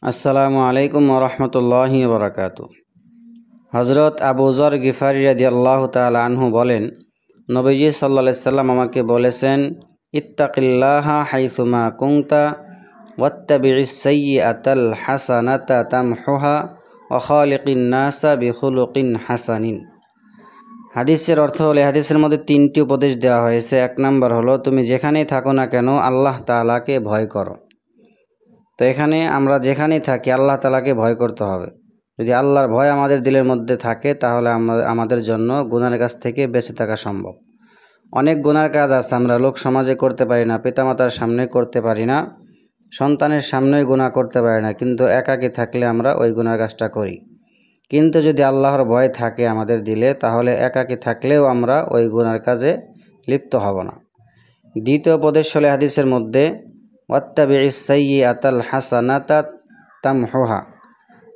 আসসালামু আলাইকুম ওয়া রাহমাতুল্লাহি ওয়া বারাকাতুহু। হযরত আবু যর গিফারী রাদিয়াল্লাহু তাআলা আনহু বলেন, নবীজি সাল্লাল্লাহু আলাইহি সাল্লাম আমাকে বলেছেন, ইত্তাকিল্লাহা হাইসুমা কুনতা ওয়াত্তাবি'is সাইয়্যাতাল হাসানাতা তামহুহা ওয়া খালিকিন নাসা বিখুলুকিন হাসানিন। হাদিসের অর্থ হলো, হাদিসের মধ্যে তিনটি উপদেশ দেওয়া হয়েছে। এক নম্বর হলো, তুমি যেখানেই থাকো না কেন আল্লাহ তাআলাকে ভয় করো। তো এখানে আমরা যেখানেই থাকি আল্লাহ তাআলাকে ভয় করতে হবে। যদি আল্লাহর ভয় আমাদের দিলের মধ্যে থাকে তাহলে আমাদের জন্য গুনার কাছ থেকে বেঁচে থাকা সম্ভব। অনেক গুনার কাজ আছে আমরা লোক সমাজে করতে পারি না, পিতামাতার সামনে করতে পারি না, সন্তানের সামনেই গুনাহ করতে পারি না, কিন্তু একাকী থাকলে আমরা ওই গুনার কাজটা করি। কিন্তু যদি আল্লাহর ভয় থাকে আমাদের দিলে তাহলে একাকী থাকলেও আমরা ওই গুনার কাজে লিপ্ত হব না। দ্বিতীয় উপদেশ হলো হাদিসের মধ্যে, ওয়াত্তাবি'is সাইয়্যাতাল হাসানাতা তামহুহা,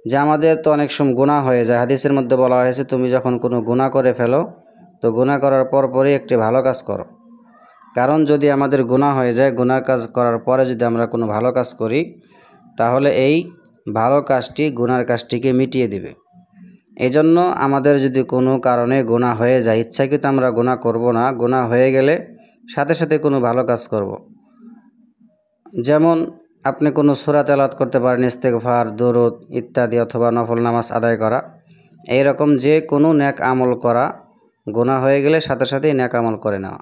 যে আমাদের তো অনেক সময় গুনাহ হয়ে যায়। হাদিসের মধ্যে বলা হয়েছে, তুমি যখন কোনো গুনাহ করে ফেলো তো গুনাহ করার পরপরই একটি ভালো কাজ করো। কারণ যদি আমাদের গুনাহ হয়ে যায়, গুনাহ কাজ করার পরে যদি আমরা কোনো ভালো কাজ করি তাহলে এই ভালো কাজটি গুনার কাজটিকে মিটিয়ে দিবে। এজন্য আমাদের যদি কোনো কারণে গুনাহ হয়ে যায়, ইচ্ছাকৃত আমরা গুনাহ করব না, গুনাহ হয়ে গেলে সাথে সাথে কোনো ভালো কাজ করব। যেমন আপনি কোনো সূরা তেলাওয়াত করতে পারেন, ইস্তেগফার, দুরূদ ইত্যাদি, অথবা নফল নামাজ আদায় করা, এইরকম যে কোনো নেক আমল করা, গুনাহ হয়ে গেলে সাথে সাথেই নেক আমল করে নেওয়া।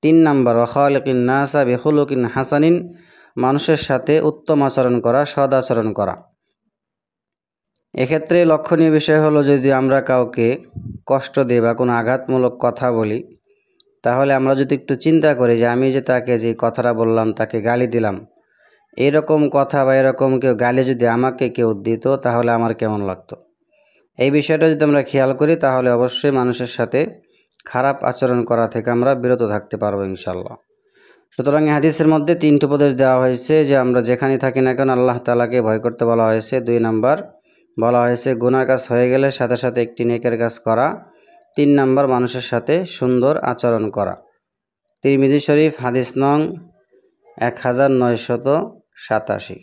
3 নাম্বার, ওয়া খালিকিন নাসা বিখুলুকিন হাসানিন, মানুষের সাথে উত্তম আচরণ করা, সদ আচরণ করা। এক্ষেত্রে লক্ষণীয় বিষয় হলো, যদি আমরা কাউকে কষ্ট দিই বা কোনো আঘাতমূলক কথা বলি, তাহলে আমরা যদি একটু চিন্তা করি যে আমি যে তাকে যে কথাটা বললাম, তাকে গালি দিলাম, এরকম কথা বা এরকম কেউ গালি যদি আমাকে কেউ দিত তাহলে আমার কেমন লাগতো। এই বিষয়টা যদি আমরা খেয়াল করি তাহলে অবশ্যই মানুষের সাথে খারাপ আচরণ করা থেকে আমরা বিরত থাকতে পারবো ইনশাল্লাহ। সুতরাং এই হাদিসের মধ্যে 3টি উপদেশ দেওয়া হয়েছে, যে আমরা যেখানে থাকি না কেন আল্লাহ তাআলাকে ভয় করতে বলা হয়েছে। 2 নাম্বার বলা হয়েছে গুনার কাজ হয়ে গেলে সাথে সাথে একটি নেকের কাজ করা। 3 নাম্বার মানুষের সাথে সুন্দর আচরণ করা। তিরমিজি শরীফ, হাদিস নং 1987।